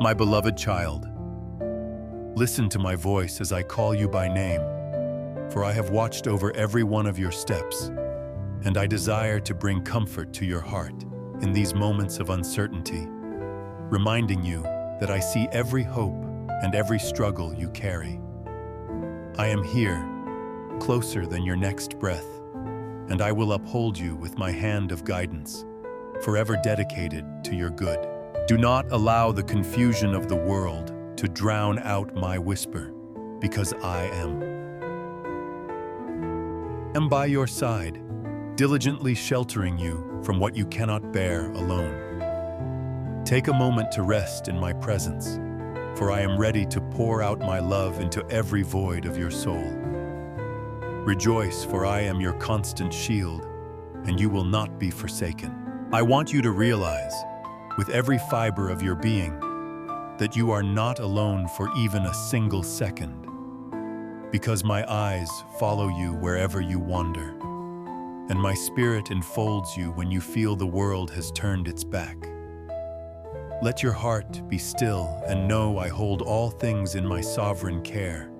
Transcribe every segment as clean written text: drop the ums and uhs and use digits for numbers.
My beloved child, listen to my voice as I call you by name, for I have watched over every one of your steps, and I desire to bring comfort to your heart in these moments of uncertainty, reminding you that I see every hope and every struggle you carry. I am here, closer than your next breath, and I will uphold you with my hand of guidance, forever dedicated to your good. Do not allow the confusion of the world to drown out my whisper, because I am by your side, diligently sheltering you from what you cannot bear alone. Take a moment to rest in my presence, for I am ready to pour out my love into every void of your soul. Rejoice, for I am your constant shield, and you will not be forsaken. I want you to realize, with every fiber of your being, that you are not alone for even a single second, because my eyes follow you wherever you wander, and my spirit enfolds you when you feel the world has turned its back. Let your heart be still and know I hold all things in my sovereign care,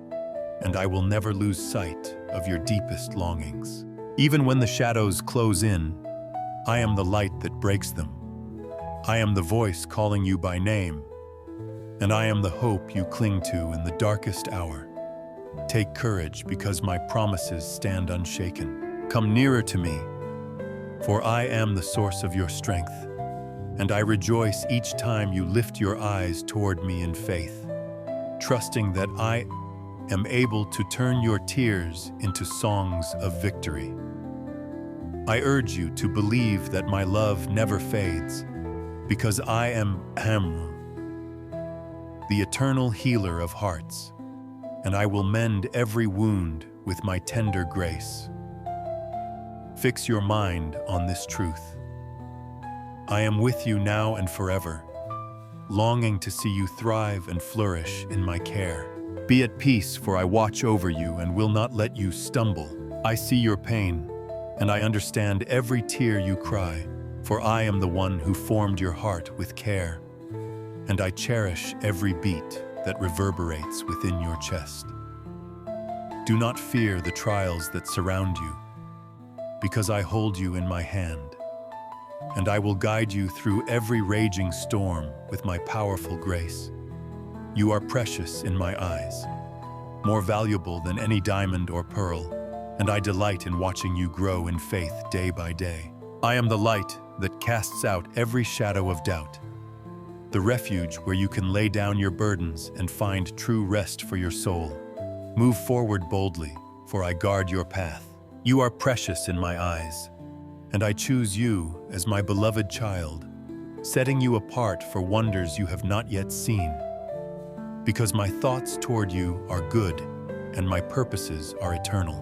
and I will never lose sight of your deepest longings. Even when the shadows close in, I am the light that breaks them. I am the voice calling you by name, and I am the hope you cling to in the darkest hour. Take courage, because my promises stand unshaken. Come nearer to me, for I am the source of your strength, and I rejoice each time you lift your eyes toward me in faith, trusting that I am able to turn your tears into songs of victory. I urge you to believe that my love never fades, because I am the eternal healer of hearts, and I will mend every wound with my tender grace. Fix your mind on this truth. I am with you now and forever, longing to see you thrive and flourish in my care. Be at peace, for I watch over you and will not let you stumble. I see your pain, and I understand every tear you cry, for I am the one who formed your heart with care, and I cherish every beat that reverberates within your chest. Do not fear the trials that surround you, because I hold you in my hand, and I will guide you through every raging storm with my powerful grace. You are precious in my eyes, more valuable than any diamond or pearl, and I delight in watching you grow in faith day by day. I am the light that casts out every shadow of doubt, the refuge where you can lay down your burdens and find true rest for your soul. Move forward boldly, for I guard your path. You are precious in my eyes, and I choose you as my beloved child, setting you apart for wonders you have not yet seen. Because my thoughts toward you are good, and my purposes are eternal.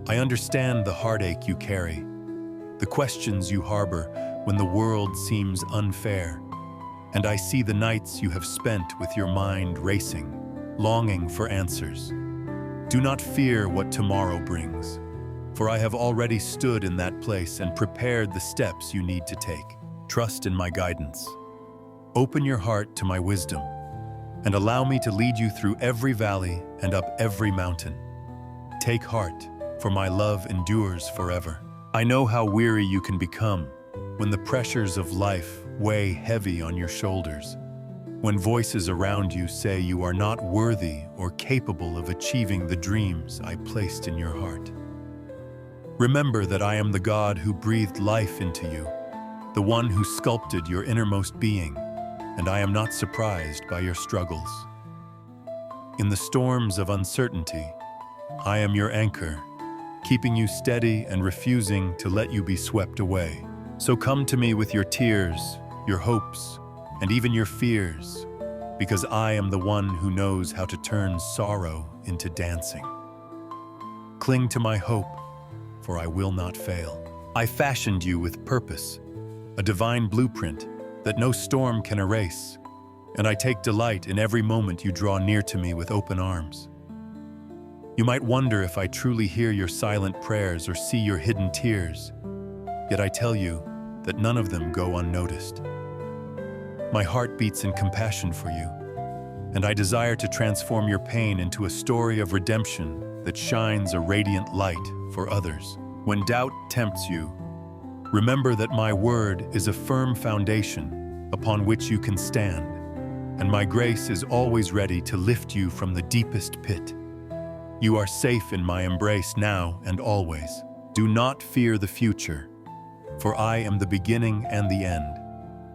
I understand the heartache you carry, the questions you harbor when the world seems unfair, and I see the nights you have spent with your mind racing, longing for answers. Do not fear what tomorrow brings, for I have already stood in that place and prepared the steps you need to take. Trust in my guidance. Open your heart to my wisdom, and allow me to lead you through every valley and up every mountain. Take heart, for my love endures forever. I know how weary you can become when the pressures of life weigh heavy on your shoulders, when voices around you say you are not worthy or capable of achieving the dreams I placed in your heart. Remember that I am the God who breathed life into you, the one who sculpted your innermost being, and I am not surprised by your struggles. In the storms of uncertainty, I am your anchor, keeping you steady and refusing to let you be swept away. So come to me with your tears, your hopes, and even your fears, because I am the one who knows how to turn sorrow into dancing. Cling to my hope, for I will not fail. I fashioned you with purpose, a divine blueprint that no storm can erase, and I take delight in every moment you draw near to me with open arms. You might wonder if I truly hear your silent prayers or see your hidden tears, yet I tell you that none of them go unnoticed. My heart beats in compassion for you, and I desire to transform your pain into a story of redemption that shines a radiant light for others. When doubt tempts you, remember that my word is a firm foundation upon which you can stand, and my grace is always ready to lift you from the deepest pit. You are safe in my embrace now and always. Do not fear the future, for I am the beginning and the end,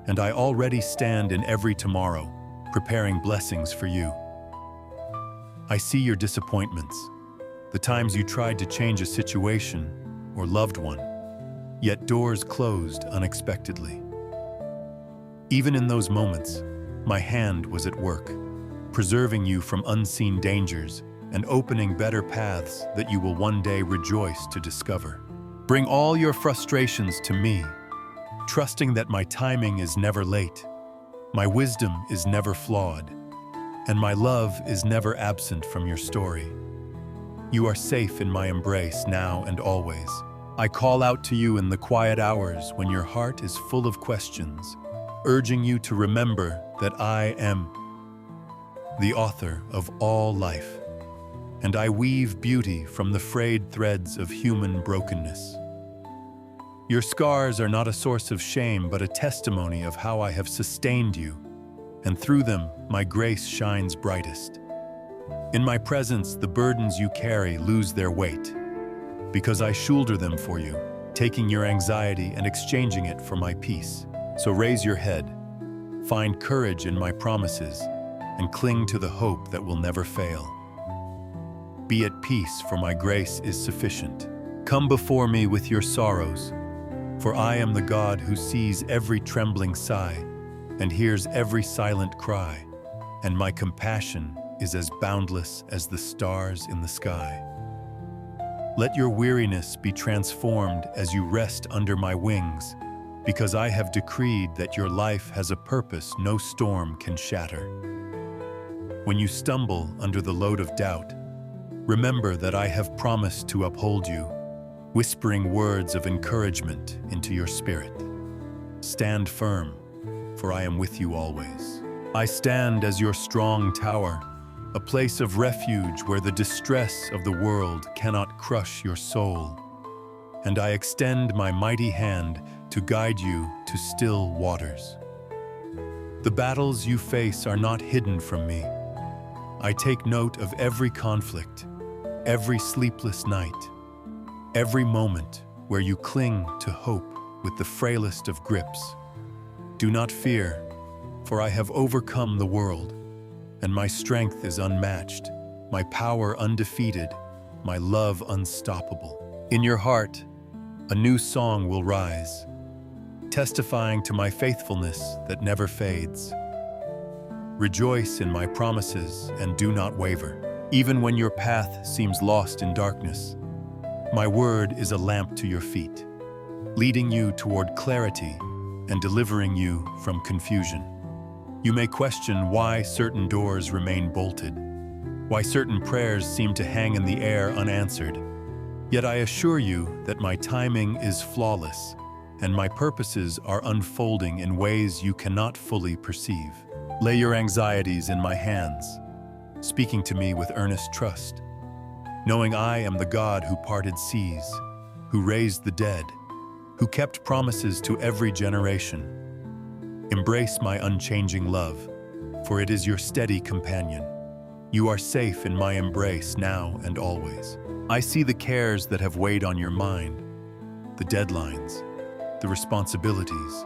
and I already stand in every tomorrow, preparing blessings for you. I see your disappointments, the times you tried to change a situation or loved one, yet doors closed unexpectedly. Even in those moments, my hand was at work, preserving you from unseen dangers and opening better paths that you will one day rejoice to discover. Bring all your frustrations to me, trusting that my timing is never late, my wisdom is never flawed, and my love is never absent from your story. You are safe in my embrace now and always. I call out to you in the quiet hours when your heart is full of questions, urging you to remember that I am the author of all life, and I weave beauty from the frayed threads of human brokenness. Your scars are not a source of shame, but a testimony of how I have sustained you, and through them, my grace shines brightest. In my presence, the burdens you carry lose their weight, because I shoulder them for you, taking your anxiety and exchanging it for my peace. So raise your head, find courage in my promises, and cling to the hope that will never fail. Be at peace, for my grace is sufficient. Come before me with your sorrows, for I am the God who sees every trembling sigh and hears every silent cry, and my compassion is as boundless as the stars in the sky. Let your weariness be transformed as you rest under my wings, because I have decreed that your life has a purpose no storm can shatter. When you stumble under the load of doubt, remember that I have promised to uphold you, whispering words of encouragement into your spirit. Stand firm, for I am with you always. I stand as your strong tower, a place of refuge where the distress of the world cannot crush your soul. And I extend my mighty hand to guide you to still waters. The battles you face are not hidden from me. I take note of every conflict, every sleepless night, every moment where you cling to hope with the frailest of grips. Do not fear, for I have overcome the world, and my strength is unmatched, my power undefeated, my love unstoppable. In your heart, a new song will rise, testifying to my faithfulness that never fades. Rejoice in my promises and do not waver. Even when your path seems lost in darkness, my word is a lamp to your feet, leading you toward clarity and delivering you from confusion. You may question why certain doors remain bolted, why certain prayers seem to hang in the air unanswered. Yet I assure you that my timing is flawless, and my purposes are unfolding in ways you cannot fully perceive. Lay your anxieties in my hands, speaking to me with earnest trust, knowing I am the God who parted seas, who raised the dead, who kept promises to every generation. Embrace my unchanging love, for it is your steady companion. You are safe in my embrace now and always. I see the cares that have weighed on your mind, the deadlines, the responsibilities,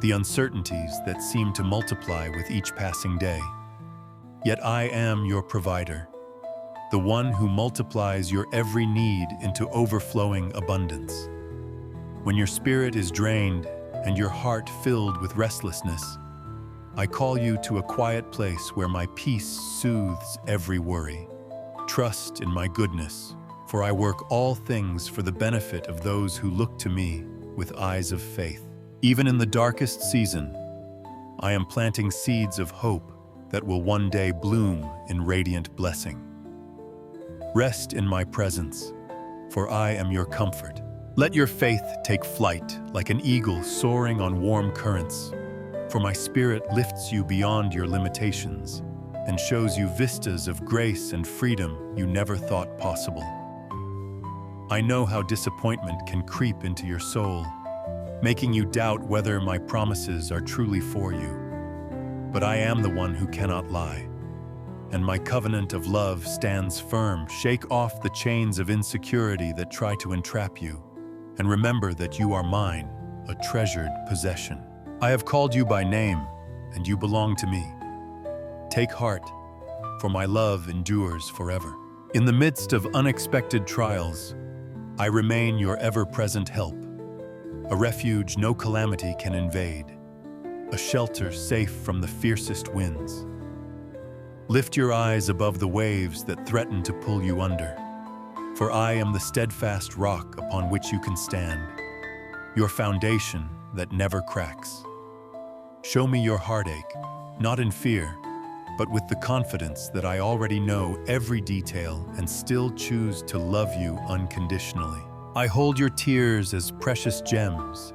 the uncertainties that seem to multiply with each passing day. Yet I am your provider, the one who multiplies your every need into overflowing abundance. When your spirit is drained and your heart filled with restlessness, I call you to a quiet place where my peace soothes every worry. Trust in my goodness, for I work all things for the benefit of those who look to me with eyes of faith. Even in the darkest season, I am planting seeds of hope that will one day bloom in radiant blessing. Rest in my presence, for I am your comfort. Let your faith take flight like an eagle soaring on warm currents, For my Spirit lifts you beyond your limitations and shows you vistas of grace and freedom you never thought possible. I know how disappointment can creep into your soul, making you doubt whether my promises are truly for you. But I am the one who cannot lie, and my covenant of love stands firm. Shake off the chains of insecurity that try to entrap you, and remember that you are mine, a treasured possession. I have called you by name, and you belong to me. Take heart, for my love endures forever. In the midst of unexpected trials, I remain your ever-present help, a refuge no calamity can invade, a shelter safe from the fiercest winds. Lift your eyes above the waves that threaten to pull you under, for I am the steadfast rock upon which you can stand, your foundation that never cracks. Show me your heartache, not in fear, but with the confidence that I already know every detail and still choose to love you unconditionally. I hold your tears as precious gems,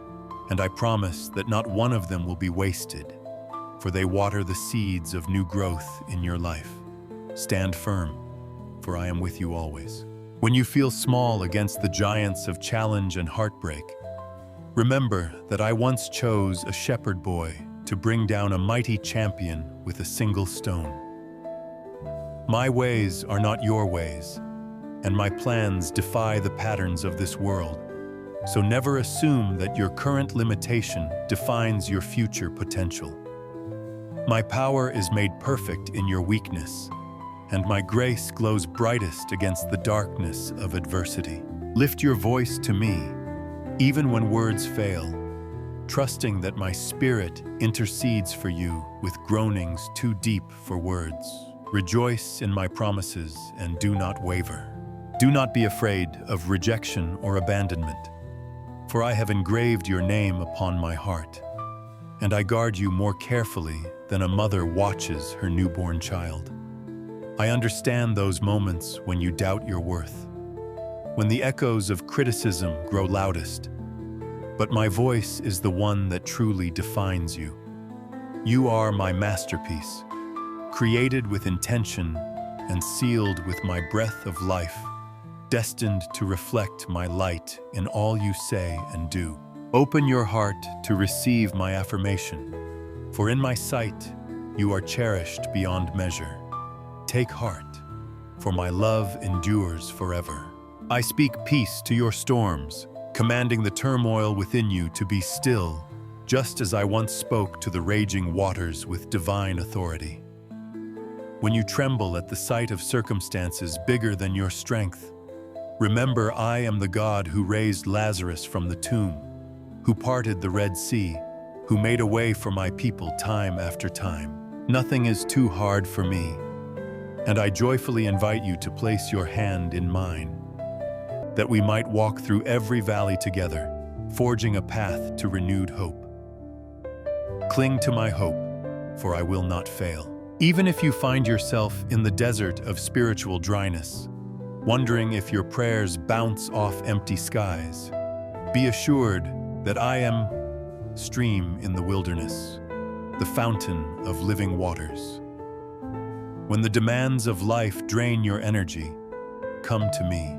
and I promise that not one of them will be wasted, for they water the seeds of new growth in your life. Stand firm, for I am with you always. When you feel small against the giants of challenge and heartbreak, remember that I once chose a shepherd boy to bring down a mighty champion with a single stone. My ways are not your ways, and my plans defy the patterns of this world. So never assume that your current limitation defines your future potential. My power is made perfect in your weakness, and my grace glows brightest against the darkness of adversity. Lift your voice to me, even when words fail, trusting that my Spirit intercedes for you with groanings too deep for words. Rejoice in my promises and do not waver. Do not be afraid of rejection or abandonment, for I have engraved your name upon my heart, and I guard you more carefully than a mother watches her newborn child. I understand those moments when you doubt your worth, when the echoes of criticism grow loudest, but my voice is the one that truly defines you. You are my masterpiece, created with intention and sealed with my breath of life, destined to reflect my light in all you say and do. Open your heart to receive my affirmation, for in my sight you are cherished beyond measure. Take heart, for my love endures forever. I speak peace to your storms, commanding the turmoil within you to be still, just as I once spoke to the raging waters with divine authority. When you tremble at the sight of circumstances bigger than your strength, remember I am the God who raised Lazarus from the tomb, who parted the Red Sea, who made a way for my people time after time. Nothing is too hard for me, and I joyfully invite you to place your hand in mine, that we might walk through every valley together, forging a path to renewed hope. Cling to my hope, for I will not fail. Even if you find yourself in the desert of spiritual dryness, wondering if your prayers bounce off empty skies, be assured that I am stream in the wilderness, the fountain of living waters. When the demands of life drain your energy, come to me.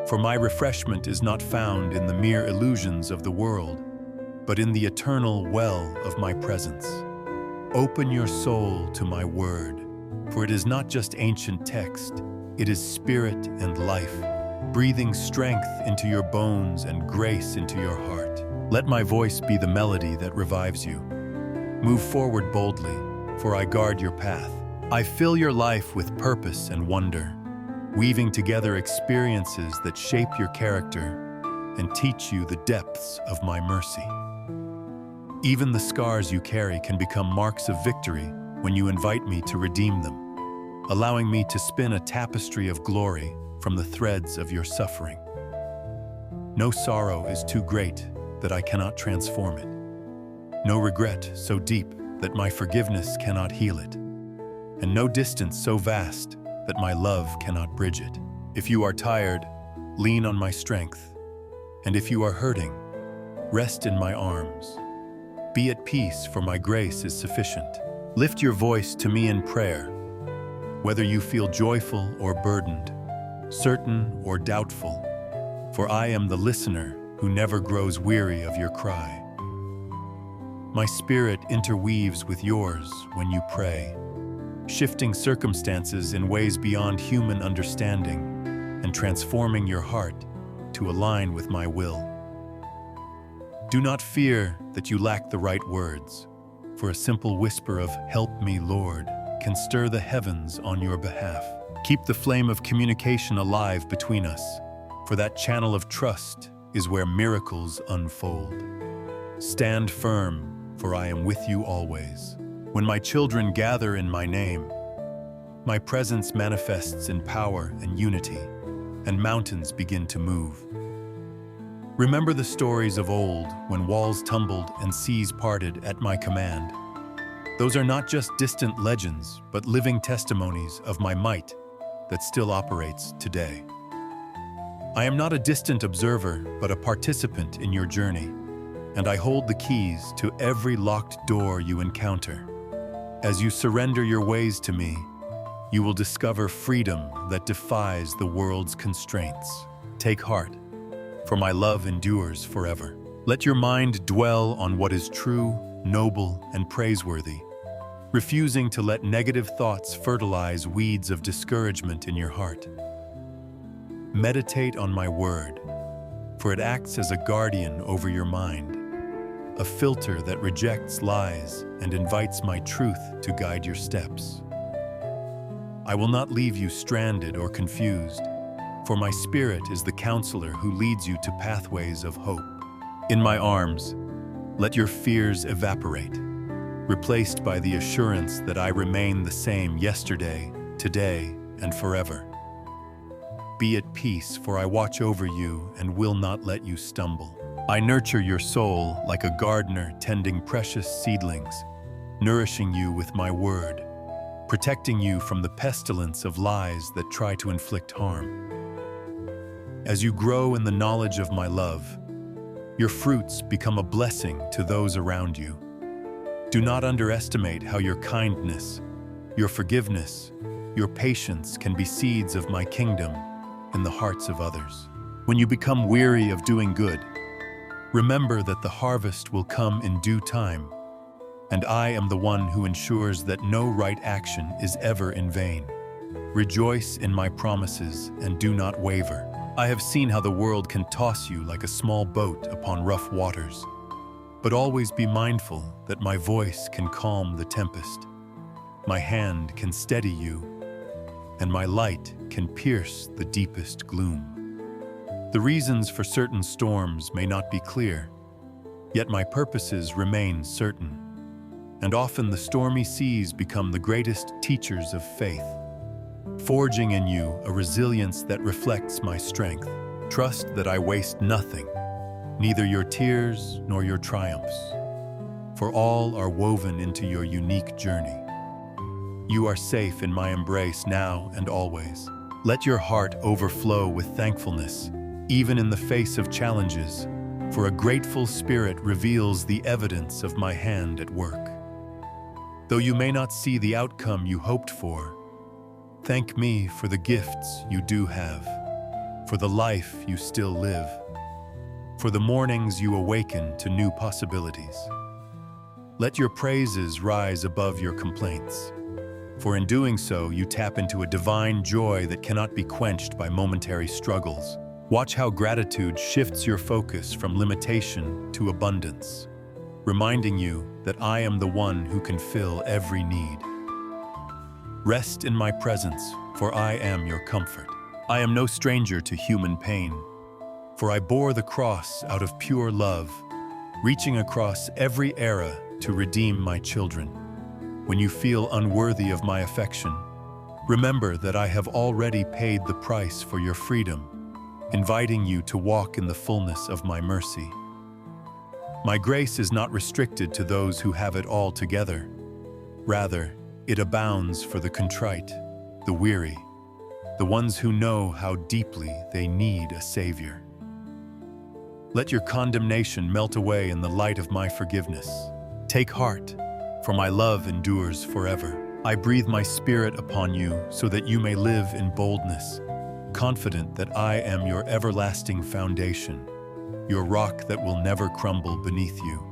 For my refreshment is not found in the mere illusions of the world, but in the eternal well of my presence. Open your soul to my word, for it is not just ancient text, it is spirit and life, breathing strength into your bones and grace into your heart. Let my voice be the melody that revives you. Move forward boldly, for I guard your path. I fill your life with purpose and wonder, weaving together experiences that shape your character and teach you the depths of my mercy. Even the scars you carry can become marks of victory when you invite me to redeem them, allowing me to spin a tapestry of glory from the threads of your suffering. No sorrow is too great that I cannot transform it. No regret so deep that my forgiveness cannot heal it. And no distance so vast that my love cannot bridge it. If you are tired, lean on my strength. And if you are hurting, rest in my arms. Be at peace, for my grace is sufficient. Lift your voice to me in prayer, whether you feel joyful or burdened, certain or doubtful, for I am the listener who never grows weary of your cry. My spirit interweaves with yours when you pray, shifting circumstances in ways beyond human understanding and transforming your heart to align with my will. Do not fear that you lack the right words, for a simple whisper of "Help me, Lord," can stir the heavens on your behalf. Keep the flame of communication alive between us, for that channel of trust is where miracles unfold. Stand firm, for I am with you always. When my children gather in my name, my presence manifests in power and unity, and mountains begin to move. Remember the stories of old when walls tumbled and seas parted at my command. Those are not just distant legends, but living testimonies of my might that still operates today. I am not a distant observer, but a participant in your journey, and I hold the keys to every locked door you encounter. As you surrender your ways to me, you will discover freedom that defies the world's constraints. Take heart, for my love endures forever. Let your mind dwell on what is true, noble, and praiseworthy, refusing to let negative thoughts fertilize weeds of discouragement in your heart. Meditate on my word, for it acts as a guardian over your mind, a filter that rejects lies and invites my truth to guide your steps. I will not leave you stranded or confused, for my spirit is the counselor who leads you to pathways of hope. In my arms, let your fears evaporate, replaced by the assurance that I remain the same yesterday, today, and forever. Be at peace, for I watch over you and will not let you stumble. I nurture your soul like a gardener tending precious seedlings, nourishing you with my word, protecting you from the pestilence of lies that try to inflict harm. As you grow in the knowledge of my love, your fruits become a blessing to those around you. Do not underestimate how your kindness, your forgiveness, your patience can be seeds of my kingdom in the hearts of others. When you become weary of doing good, remember that the harvest will come in due time, and I am the one who ensures that no right action is ever in vain. Rejoice in my promises and do not waver. I have seen how the world can toss you like a small boat upon rough waters, but always be mindful that my voice can calm the tempest, my hand can steady you, and my light can pierce the deepest gloom. The reasons for certain storms may not be clear, yet my purposes remain certain. And often the stormy seas become the greatest teachers of faith, forging in you a resilience that reflects my strength. Trust that I waste nothing, neither your tears nor your triumphs, for all are woven into your unique journey. You are safe in my embrace now and always. Let your heart overflow with thankfulness, even in the face of challenges, for a grateful spirit reveals the evidence of my hand at work. Though you may not see the outcome you hoped for, thank me for the gifts you do have, for the life you still live, for the mornings you awaken to new possibilities. Let your praises rise above your complaints, for in doing so you tap into a divine joy that cannot be quenched by momentary struggles. Watch how gratitude shifts your focus from limitation to abundance, reminding you that I am the one who can fill every need. Rest in my presence, for I am your comfort. I am no stranger to human pain, for I bore the cross out of pure love, reaching across every era to redeem my children. When you feel unworthy of my affection, remember that I have already paid the price for your freedom, inviting you to walk in the fullness of my mercy. My grace is not restricted to those who have it all together. Rather, it abounds for the contrite, the weary, the ones who know how deeply they need a Savior. Let your condemnation melt away in the light of my forgiveness, Take heart, for my love endures forever. I breathe my spirit upon you so that you may live in boldness, confident that I am your everlasting foundation, your rock that will never crumble beneath you.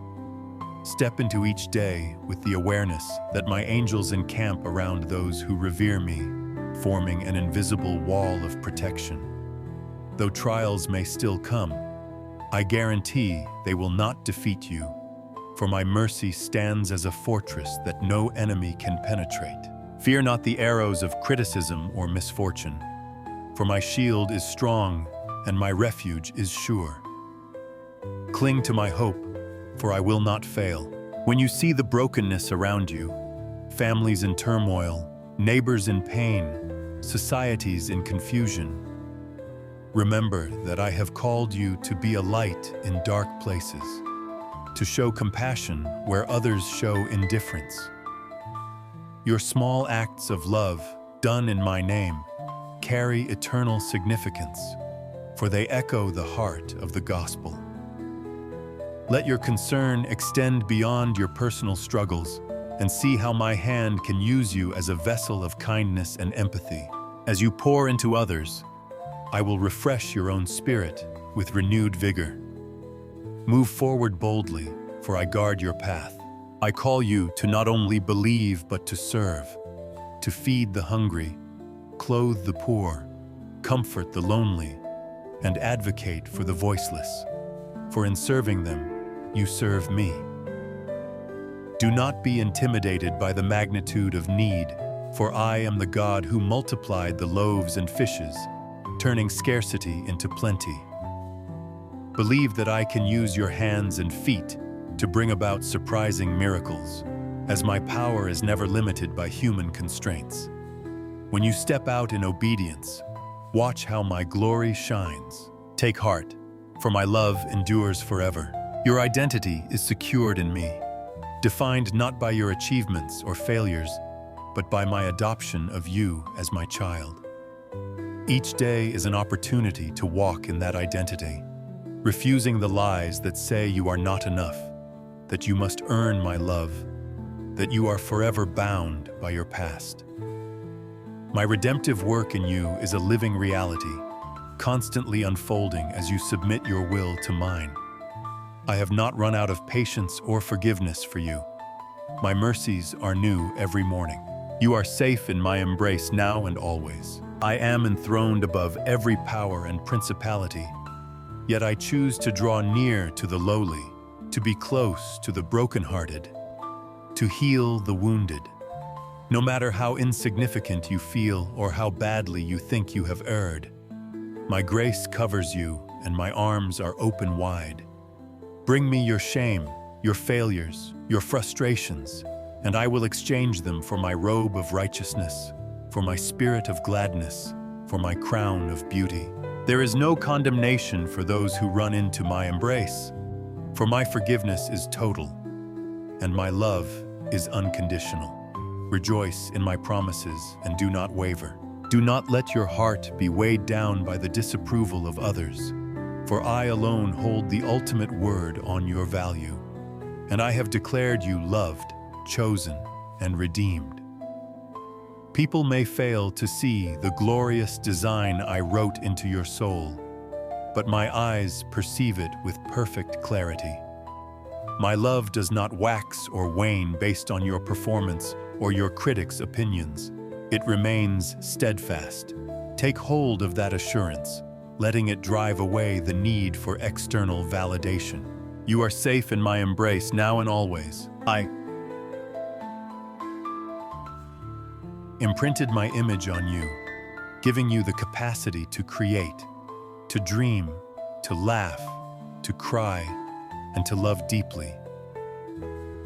Step into each day with the awareness that my angels encamp around those who revere me, forming an invisible wall of protection. Though trials may still come, I guarantee they will not defeat you, for my mercy stands as a fortress that no enemy can penetrate. Fear not the arrows of criticism or misfortune, for my shield is strong and my refuge is sure. Cling to my hope, for I will not fail. When you see the brokenness around you, families in turmoil, neighbors in pain, societies in confusion, remember that I have called you to be a light in dark places, to show compassion where others show indifference. Your small acts of love, done in my name, carry eternal significance, for they echo the heart of the gospel. Let your concern extend beyond your personal struggles and see how my hand can use you as a vessel of kindness and empathy. As you pour into others, I will refresh your own spirit with renewed vigor. Move forward boldly, for I guard your path. I call you to not only believe but to serve, to feed the hungry, clothe the poor, comfort the lonely, and advocate for the voiceless. For in serving them, you serve me. Do not be intimidated by the magnitude of need, for I am the God who multiplied the loaves and fishes, turning scarcity into plenty. Believe that I can use your hands and feet to bring about surprising miracles, as my power is never limited by human constraints. When you step out in obedience, watch how my glory shines. Take heart, for my love endures forever. Your identity is secured in me, defined not by your achievements or failures, but by my adoption of you as my child. Each day is an opportunity to walk in that identity, refusing the lies that say you are not enough, that you must earn my love, that you are forever bound by your past. My redemptive work in you is a living reality, constantly unfolding as you submit your will to mine. I have not run out of patience or forgiveness for you. My mercies are new every morning. You are safe in my embrace now and always. I am enthroned above every power and principality, yet I choose to draw near to the lowly, to be close to the brokenhearted, to heal the wounded. No matter how insignificant you feel or how badly you think you have erred, my grace covers you and my arms are open wide. Bring me your shame, your failures, your frustrations, and I will exchange them for my robe of righteousness, for my spirit of gladness, for my crown of beauty. There is no condemnation for those who run into my embrace, for my forgiveness is total, and my love is unconditional. Rejoice in my promises and do not waver. Do not let your heart be weighed down by the disapproval of others, for I alone hold the ultimate word on your value, and I have declared you loved, chosen, and redeemed. People may fail to see the glorious design I wrote into your soul, but my eyes perceive it with perfect clarity. My love does not wax or wane based on your performance or your critics' opinions. It remains steadfast. Take hold of that assurance, letting it drive away the need for external validation. You are safe in my embrace now and always. I imprinted my image on you, giving you the capacity to create, to dream, to laugh, to cry, and to love deeply.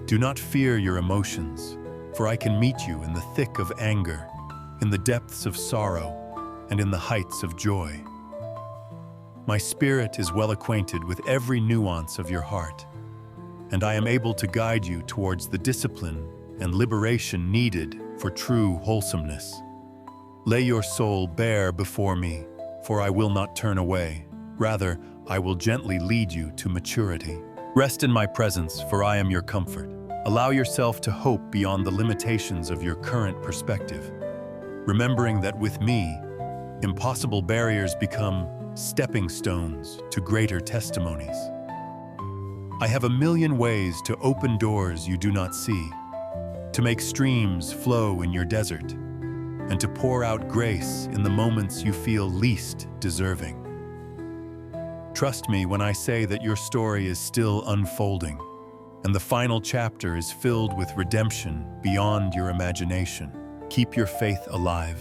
Do not fear your emotions, for I can meet you in the thick of anger, in the depths of sorrow, and in the heights of joy. My spirit is well acquainted with every nuance of your heart, and I am able to guide you towards the discipline and liberation needed for true wholesomeness. Lay your soul bare before me, for I will not turn away. Rather, I will gently lead you to maturity. Rest in my presence, for I am your comfort. Allow yourself to hope beyond the limitations of your current perspective, remembering that with me, impossible barriers become stepping stones to greater testimonies. I have a million ways to open doors you do not see, to make streams flow in your desert, and to pour out grace in the moments you feel least deserving. Trust me when I say that your story is still unfolding, and the final chapter is filled with redemption beyond your imagination. Keep your faith alive,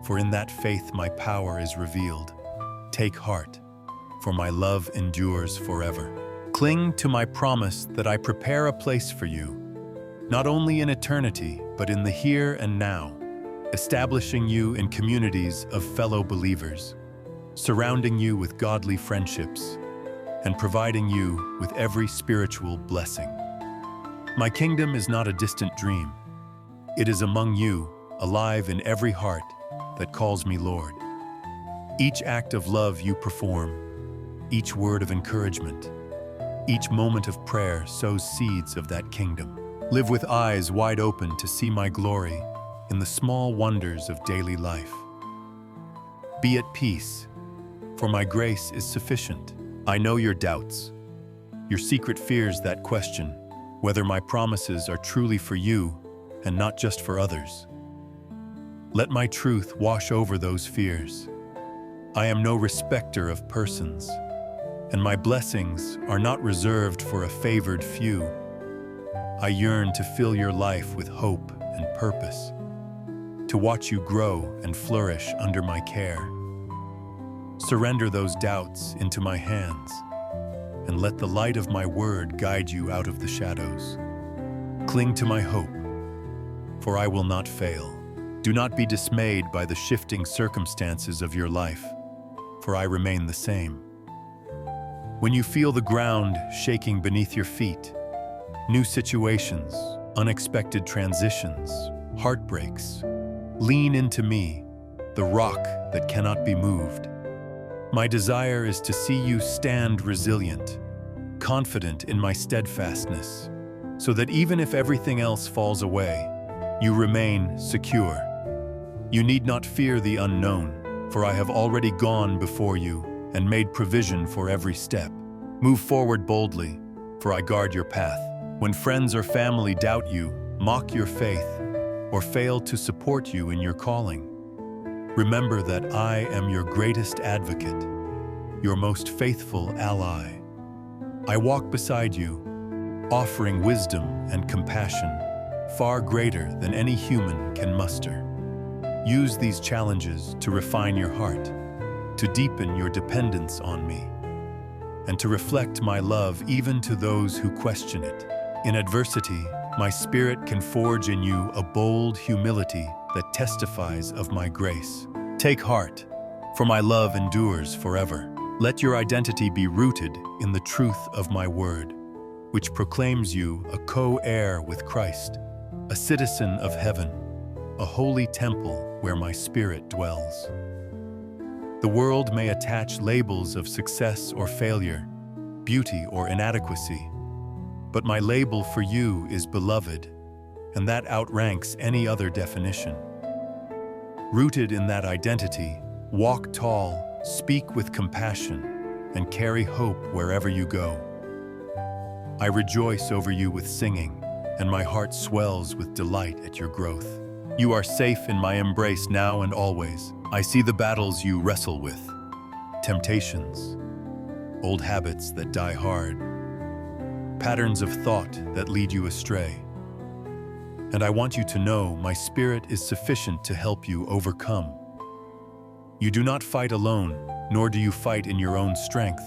for in that faith my power is revealed. Take heart, for my love endures forever. Cling to my promise that I prepare a place for you, not only in eternity, but in the here and now, establishing you in communities of fellow believers, surrounding you with godly friendships, and providing you with every spiritual blessing. My kingdom is not a distant dream. It is among you, alive in every heart that calls me Lord. Each act of love you perform, each word of encouragement, each moment of prayer sows seeds of that kingdom. Live with eyes wide open to see my glory in the small wonders of daily life. Be at peace, for my grace is sufficient. I know your doubts, your secret fears that question whether my promises are truly for you and not just for others. Let my truth wash over those fears. I am no respecter of persons, and my blessings are not reserved for a favored few. I yearn to fill your life with hope and purpose, to watch you grow and flourish under my care. Surrender those doubts into my hands, and let the light of my word guide you out of the shadows. Cling to my hope, for I will not fail. Do not be dismayed by the shifting circumstances of your life, for I remain the same. When you feel the ground shaking beneath your feet, new situations, unexpected transitions, heartbreaks, lean into me, the rock that cannot be moved. My desire is to see you stand resilient, confident in my steadfastness, so that even if everything else falls away, you remain secure. You need not fear the unknown, for I have already gone before you and made provision for every step. Move forward boldly, for I guard your path. When friends or family doubt you, mock your faith, or fail to support you in your calling, remember that I am your greatest advocate, your most faithful ally. I walk beside you, offering wisdom and compassion far greater than any human can muster. Use these challenges to refine your heart, to deepen your dependence on me, and to reflect my love even to those who question it. In adversity, my spirit can forge in you a bold humility that testifies of my grace. Take heart, for my love endures forever. Let your identity be rooted in the truth of my word, which proclaims you a co-heir with Christ, a citizen of heaven, a holy temple where my spirit dwells. The world may attach labels of success or failure, beauty or inadequacy, but my label for you is beloved, and that outranks any other definition. Rooted in that identity, walk tall, speak with compassion, and carry hope wherever you go. I rejoice over you with singing, and my heart swells with delight at your growth. You are safe in my embrace now and always. I see the battles you wrestle with, temptations, old habits that die hard, patterns of thought that lead you astray. And I want you to know my spirit is sufficient to help you overcome. You do not fight alone, nor do you fight in your own strength.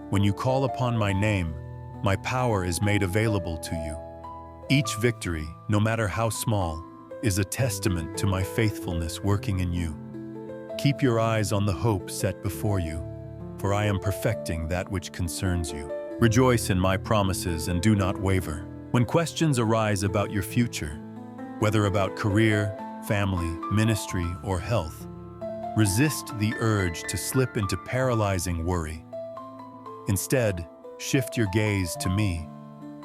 When you call upon my name, my power is made available to you. Each victory, no matter how small, is a testament to my faithfulness working in you. Keep your eyes on the hope set before you, for I am perfecting that which concerns you. Rejoice in my promises and do not waver. When questions arise about your future, whether about career, family, ministry, or health, resist the urge to slip into paralyzing worry. Instead, shift your gaze to me,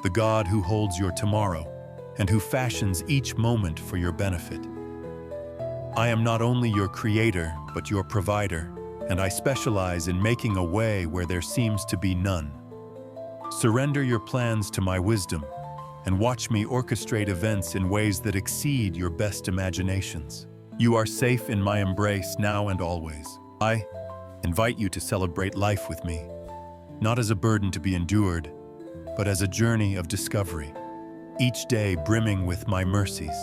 the God who holds your tomorrow and who fashions each moment for your benefit. I am not only your creator, but your provider, and I specialize in making a way where there seems to be none. Surrender your plans to my wisdom, and watch me orchestrate events in ways that exceed your best imaginations. You are safe in my embrace now and always. I invite you to celebrate life with me, not as a burden to be endured, but as a journey of discovery, each day brimming with my mercies.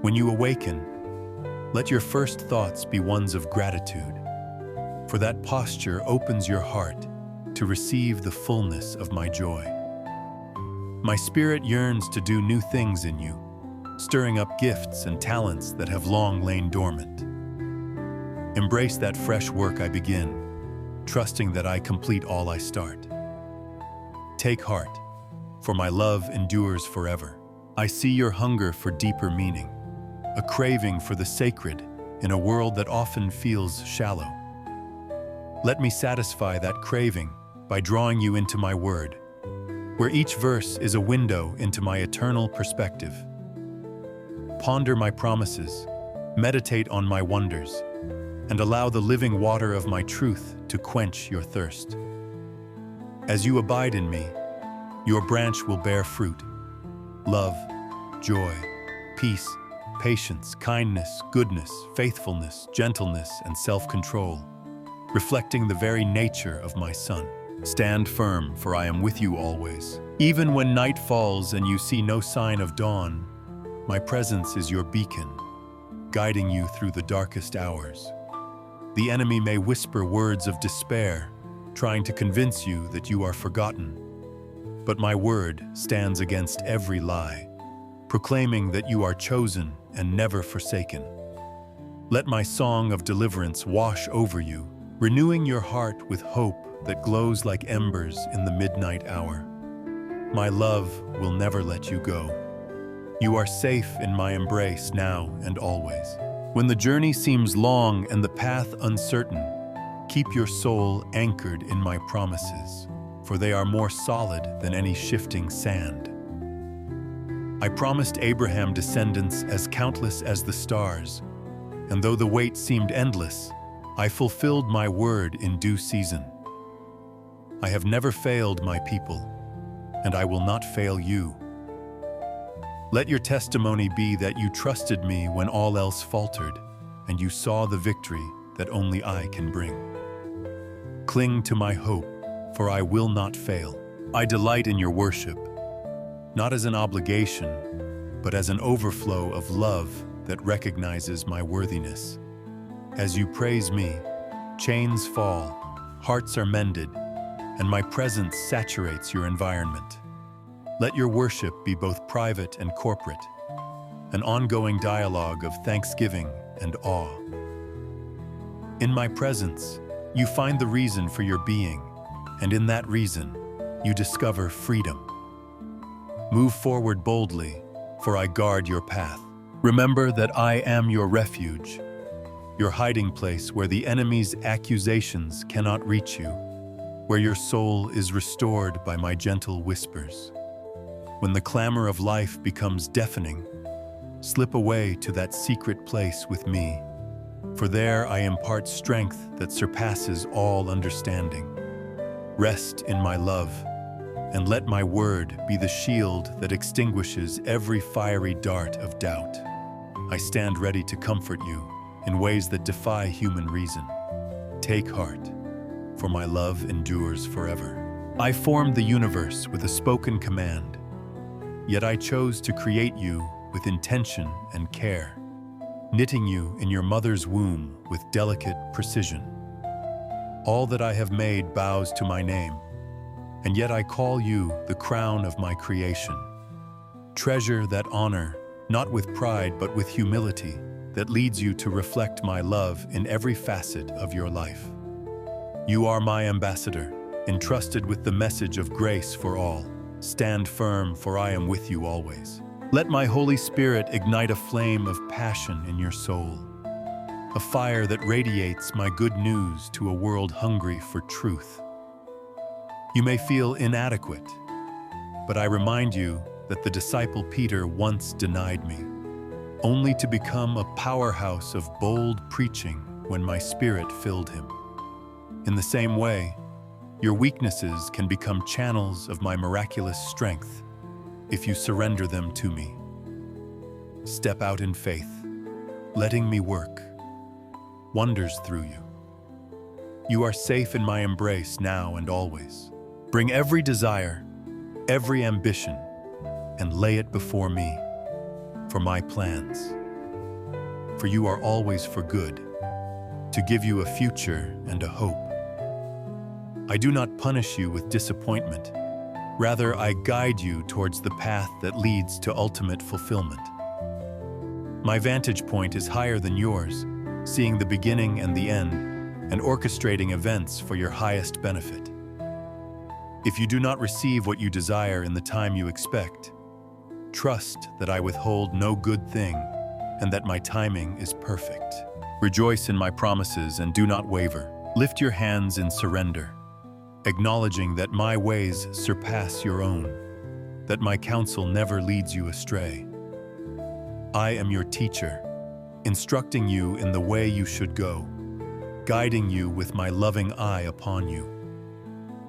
When you awaken, let your first thoughts be ones of gratitude, for that posture opens your heart to receive the fullness of my joy. My spirit yearns to do new things in you, stirring up gifts and talents that have long lain dormant. Embrace that fresh work I begin, trusting that I complete all I start. Take heart, for my love endures forever. I see your hunger for deeper meaning, a craving for the sacred in a world that often feels shallow. Let me satisfy that craving by drawing you into my word, where each verse is a window into my eternal perspective. Ponder my promises, meditate on my wonders, and allow the living water of my truth to quench your thirst. As you abide in me, your branch will bear fruit: love, joy, peace, patience, kindness, goodness, faithfulness, gentleness, and self-control, reflecting the very nature of my Son. Stand firm, for I am with you always. Even when night falls and you see no sign of dawn, my presence is your beacon, guiding you through the darkest hours. The enemy may whisper words of despair, trying to convince you that you are forgotten. But my word stands against every lie, proclaiming that you are chosen and never forsaken. Let my song of deliverance wash over you, renewing your heart with hope that glows like embers in the midnight hour. My love will never let you go. You are safe in my embrace now and always. When the journey seems long and the path uncertain, keep your soul anchored in my promises, for they are more solid than any shifting sand. I promised Abraham descendants as countless as the stars, and though the wait seemed endless, I fulfilled my word in due season. I have never failed my people, and I will not fail you. Let your testimony be that you trusted me when all else faltered, and you saw the victory that only I can bring. Cling to my hope, for I will not fail. I delight in your worship, not as an obligation, but as an overflow of love that recognizes my worthiness. As you praise me, chains fall, hearts are mended, and my presence saturates your environment. Let your worship be both private and corporate, an ongoing dialogue of thanksgiving and awe. In my presence, you find the reason for your being, and in that reason, you discover freedom. Move forward boldly, for I guard your path. Remember that I am your refuge, your hiding place where the enemy's accusations cannot reach you, where your soul is restored by my gentle whispers. When the clamor of life becomes deafening, slip away to that secret place with me, for there I impart strength that surpasses all understanding. Rest in my love, and let my word be the shield that extinguishes every fiery dart of doubt. I stand ready to comfort you in ways that defy human reason. Take heart, for my love endures forever. I formed the universe with a spoken command, yet I chose to create you with intention and care, knitting you in your mother's womb with delicate precision. All that I have made bows to my name, and yet I call you the crown of my creation. Treasure that honor, not with pride but with humility, that leads you to reflect my love in every facet of your life. You are my ambassador, entrusted with the message of grace for all. Stand firm, for I am with you always. Let my Holy Spirit ignite a flame of passion in your soul, a fire that radiates my good news to a world hungry for truth. You may feel inadequate, But I remind you that the disciple Peter once denied me, only to become a powerhouse of bold preaching when my Spirit filled him. In the same way, your weaknesses can become channels of my miraculous strength if you surrender them to me. Step out in faith, letting me work wonders through you. You are safe in my embrace now and always. Bring every desire, every ambition, and lay it before me, for my plans. For you are always for good, to give you a future and a hope. I do not punish you with disappointment. Rather, I guide you towards the path that leads to ultimate fulfillment. My vantage point is higher than yours, seeing the beginning and the end, and orchestrating events for your highest benefit. If you do not receive what you desire in the time you expect, trust that I withhold no good thing and that my timing is perfect. Rejoice in my promises and do not waver. Lift your hands in surrender, acknowledging that my ways surpass your own, that my counsel never leads you astray. I am your teacher, instructing you in the way you should go, guiding you with my loving eye upon you.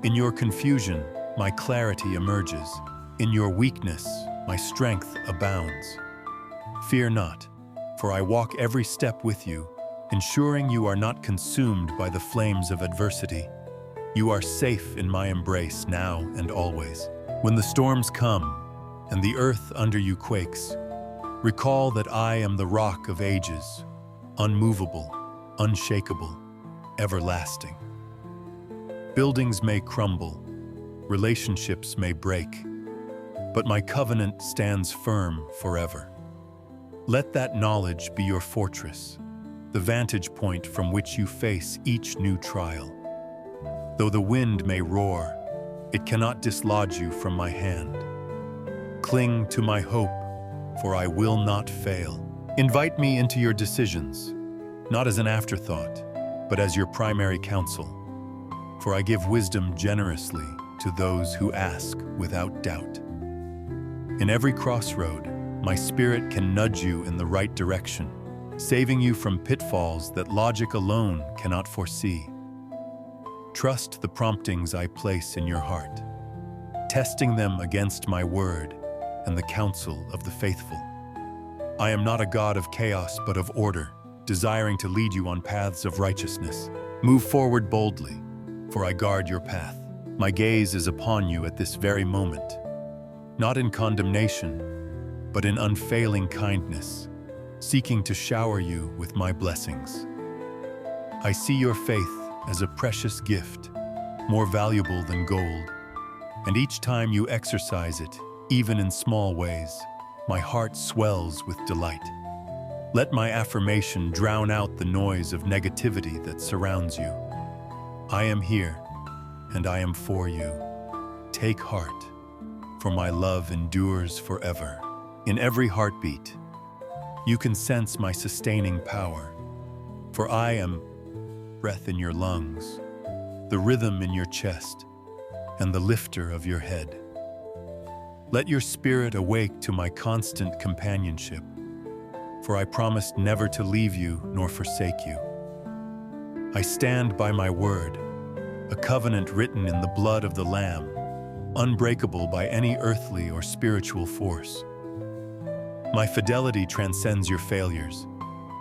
In your confusion, my clarity emerges. In your weakness, my strength abounds. Fear not, for I walk every step with you, ensuring you are not consumed by the flames of adversity. You are safe in my embrace now and always. When the storms come and the earth under you quakes, recall that I am the rock of ages, unmovable, unshakable, everlasting. Buildings may crumble, relationships may break, but my covenant stands firm forever. Let that knowledge be your fortress, the vantage point from which you face each new trial. Though the wind may roar, it cannot dislodge you from my hand. Cling to my hope, for I will not fail. Invite me into your decisions, not as an afterthought, but as your primary counsel. For I give wisdom generously to those who ask without doubt. In every crossroad, my Spirit can nudge you in the right direction, saving you from pitfalls that logic alone cannot foresee. Trust the promptings I place in your heart, testing them against my word and the counsel of the faithful. I am not a God of chaos, but of order, desiring to lead you on paths of righteousness. Move forward boldly, for I guard your path. My gaze is upon you at this very moment, not in condemnation, but in unfailing kindness, seeking to shower you with my blessings. I see your faith as a precious gift, more valuable than gold, and each time you exercise it, even in small ways, my heart swells with delight. Let my affirmation drown out the noise of negativity that surrounds you. I am here, and I am for you. Take heart, for my love endures forever. In every heartbeat, you can sense my sustaining power, for I am breath in your lungs, the rhythm in your chest, and the lifter of your head. Let your spirit awake to my constant companionship, for I promised never to leave you nor forsake you. I stand by my word, a covenant written in the blood of the Lamb, unbreakable by any earthly or spiritual force. My fidelity transcends your failures.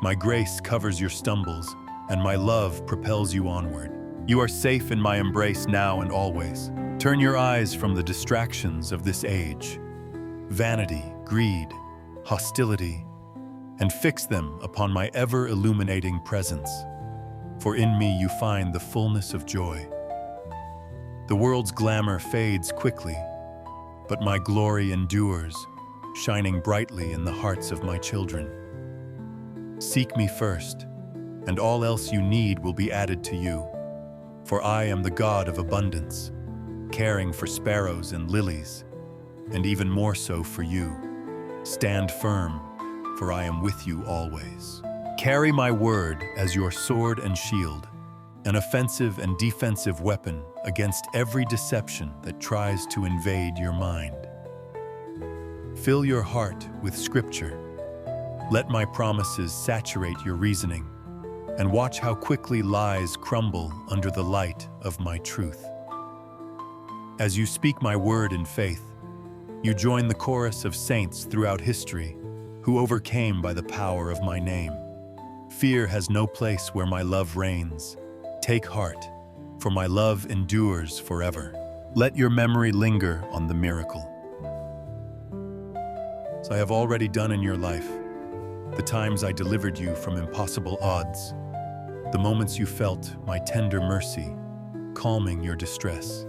My grace covers your stumbles, and my love propels you onward. You are safe in my embrace now and always. Turn your eyes from the distractions of this age, vanity, greed, hostility, and fix them upon my ever-illuminating presence. For in me you find the fullness of joy. The world's glamour fades quickly, but my glory endures, shining brightly in the hearts of my children. Seek me first, and all else you need will be added to you. For I am the God of abundance, caring for sparrows and lilies, and even more so for you. Stand firm, for I am with you always. Carry my word as your sword and shield, an offensive and defensive weapon against every deception that tries to invade your mind. Fill your heart with Scripture. Let my promises saturate your reasoning, and watch how quickly lies crumble under the light of my truth. As you speak my word in faith, you join the chorus of saints throughout history who overcame by the power of my name. Fear has no place where my love reigns. Take heart, for my love endures forever. Let your memory linger on the miracle. As I have already done in your life, the times I delivered you from impossible odds, the moments you felt my tender mercy, calming your distress.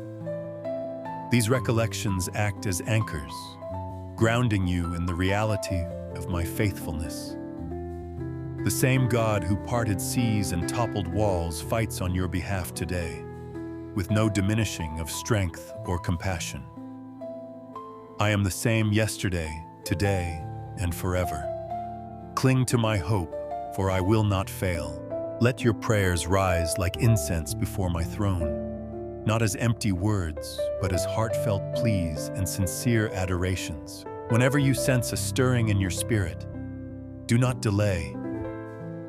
These recollections act as anchors, grounding you in the reality of my faithfulness. The same God who parted seas and toppled walls fights on your behalf today, with no diminishing of strength or compassion. I am the same yesterday, today, and forever. Cling to my hope, for I will not fail. Let your prayers rise like incense before my throne, not as empty words, but as heartfelt pleas and sincere adorations. Whenever you sense a stirring in your spirit, do not delay.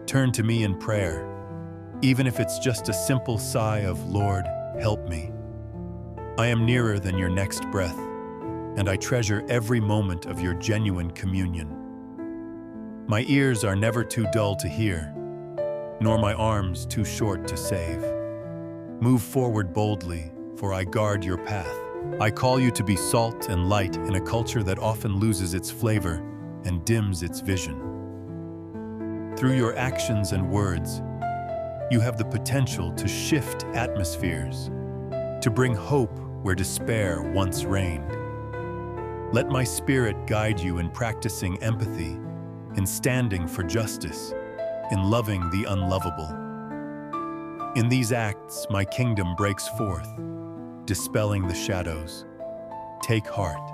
Turn to me in prayer, even if it's just a simple sigh of, "Lord, help me." I am nearer than your next breath, and I treasure every moment of your genuine communion. My ears are never too dull to hear, nor my arms too short to save. Move forward boldly, for I guard your path. I call you to be salt and light in a culture that often loses its flavor and dims its vision. Through your actions and words, you have the potential to shift atmospheres, to bring hope where despair once reigned. Let my spirit guide you in practicing empathy, in standing for justice, in loving the unlovable. In these acts, my kingdom breaks forth, dispelling the shadows. Take heart,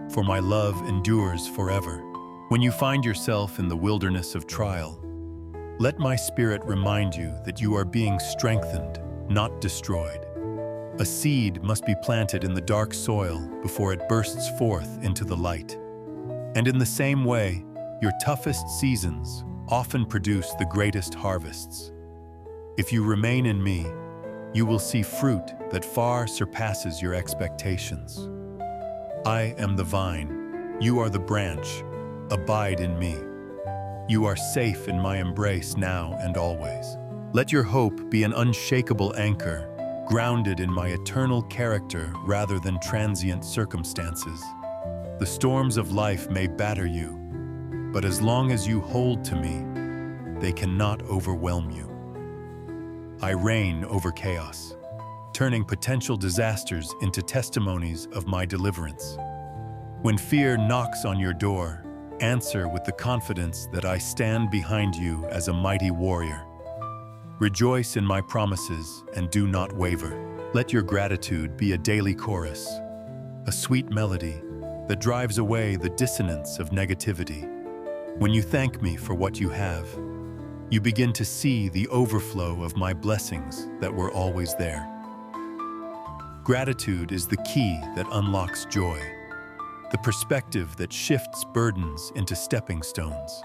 for my love endures forever. When you find yourself in the wilderness of trial, let my spirit remind you that you are being strengthened, not destroyed. A seed must be planted in the dark soil before it bursts forth into the light. And in the same way, your toughest seasons often produce the greatest harvests. If you remain in me, you will see fruit that far surpasses your expectations. I am the vine, you are the branch. Abide in me. You are safe in my embrace now and always. Let your hope be an unshakable anchor, grounded in my eternal character rather than transient circumstances. The storms of life may batter you, but as long as you hold to me, they cannot overwhelm you. I reign over chaos, turning potential disasters into testimonies of my deliverance. When fear knocks on your door, answer with the confidence that I stand behind you as a mighty warrior. Rejoice in my promises and do not waver. Let your gratitude be a daily chorus, a sweet melody that drives away the dissonance of negativity. When you thank me for what you have, you begin to see the overflow of my blessings that were always there. Gratitude is the key that unlocks joy, the perspective that shifts burdens into stepping stones.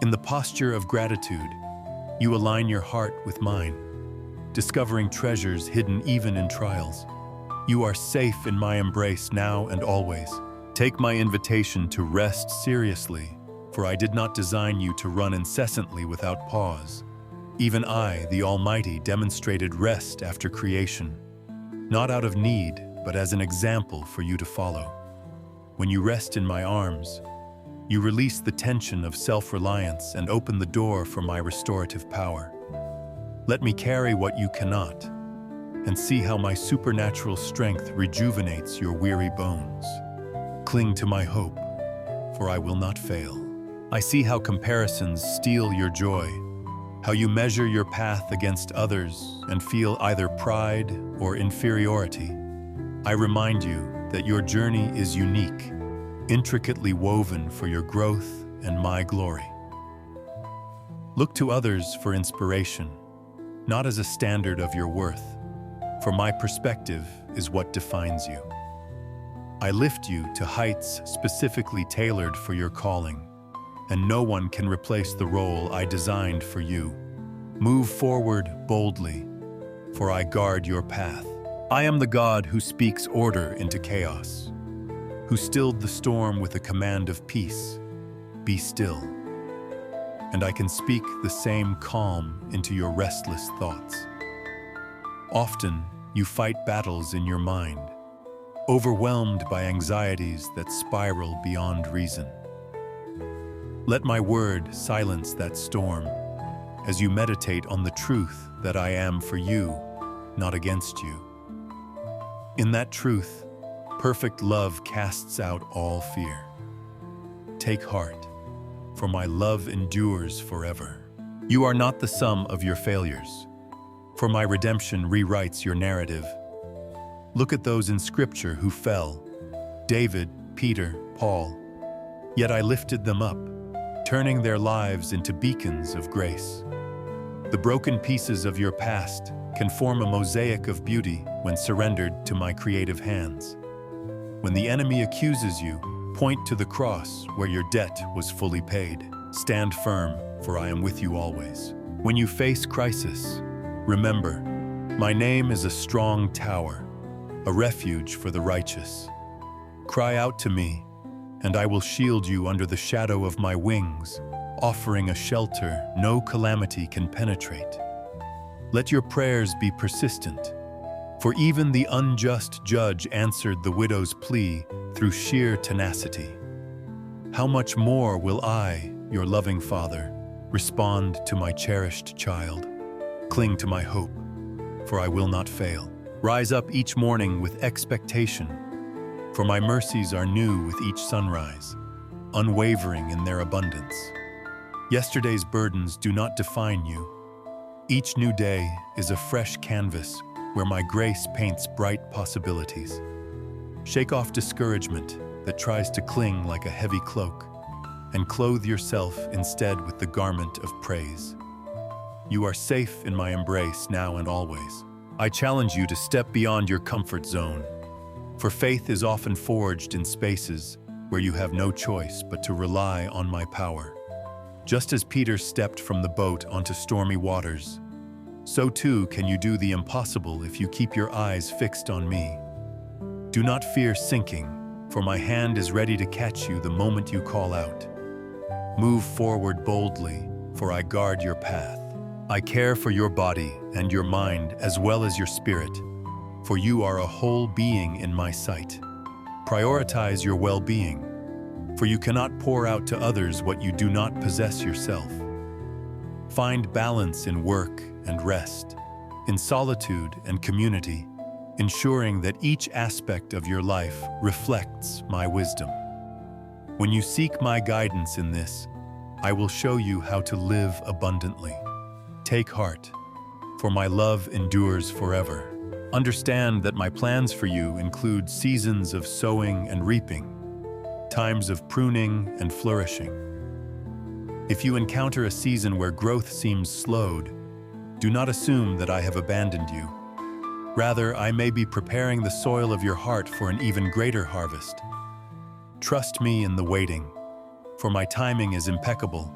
In the posture of gratitude, you align your heart with mine, discovering treasures hidden even in trials. You are safe in my embrace now and always. Take my invitation to rest seriously, for I did not design you to run incessantly without pause. Even I, the Almighty, demonstrated rest after creation, not out of need, but as an example for you to follow. When you rest in my arms, you release the tension of self-reliance and open the door for my restorative power. Let me carry what you cannot, and see how my supernatural strength rejuvenates your weary bones. Cling to my hope, for I will not fail. I see how comparisons steal your joy, how you measure your path against others and feel either pride or inferiority. I remind you that your journey is unique, intricately woven for your growth and my glory. Look to others for inspiration, not as a standard of your worth, for my perspective is what defines you. I lift you to heights specifically tailored for your calling, and no one can replace the role I designed for you. Move forward boldly, for I guard your path. I am the God who speaks order into chaos, who stilled the storm with a command of peace. Be still. And I can speak the same calm into your restless thoughts. Often, you fight battles in your mind, overwhelmed by anxieties that spiral beyond reason. Let my word silence that storm as you meditate on the truth that I am for you, not against you. In that truth, perfect love casts out all fear. Take heart, for my love endures forever. You are not the sum of your failures, for my redemption rewrites your narrative. Look at those in Scripture who fell: David, Peter, Paul. Yet I lifted them up, turning their lives into beacons of grace. The broken pieces of your past can form a mosaic of beauty when surrendered to my creative hands. When the enemy accuses you, point to the cross where your debt was fully paid. Stand firm, for I am with you always. When you face crisis, remember, my name is a strong tower, a refuge for the righteous. Cry out to me, and I will shield you under the shadow of my wings, offering a shelter no calamity can penetrate. Let your prayers be persistent, for even the unjust judge answered the widow's plea through sheer tenacity. How much more will I, your loving Father, respond to my cherished child? Cling to my hope, for I will not fail. Rise up each morning with expectation, for my mercies are new with each sunrise, unwavering in their abundance. Yesterday's burdens do not define you. Each new day is a fresh canvas where my grace paints bright possibilities. Shake off discouragement that tries to cling like a heavy cloak, and clothe yourself instead with the garment of praise. You are safe in my embrace now and always. I challenge you to step beyond your comfort zone, for faith is often forged in spaces where you have no choice but to rely on my power. Just as Peter stepped from the boat onto stormy waters, so too can you do the impossible if you keep your eyes fixed on me. Do not fear sinking, for my hand is ready to catch you the moment you call out. Move forward boldly, for I guard your path. I care for your body and your mind as well as your spirit, for you are a whole being in my sight. Prioritize your well-being, for you cannot pour out to others what you do not possess yourself. Find balance in work and rest, in solitude and community, ensuring that each aspect of your life reflects my wisdom. When you seek my guidance in this, I will show you how to live abundantly. Take heart, for my love endures forever. Understand that my plans for you include seasons of sowing and reaping, times of pruning and flourishing. If you encounter a season where growth seems slowed, do not assume that I have abandoned you. Rather, I may be preparing the soil of your heart for an even greater harvest. Trust me in the waiting, for my timing is impeccable,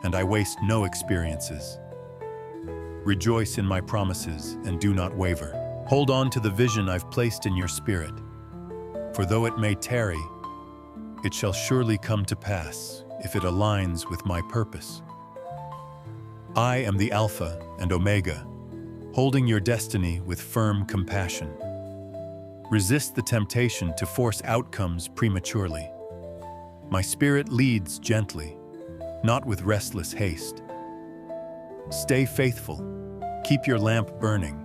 and I waste no experiences. Rejoice in my promises and do not waver. Hold on to the vision I've placed in your spirit, for though it may tarry, it shall surely come to pass if it aligns with my purpose. I am the Alpha and Omega, holding your destiny with firm compassion. Resist the temptation to force outcomes prematurely. My spirit leads gently, not with restless haste. Stay faithful, keep your lamp burning,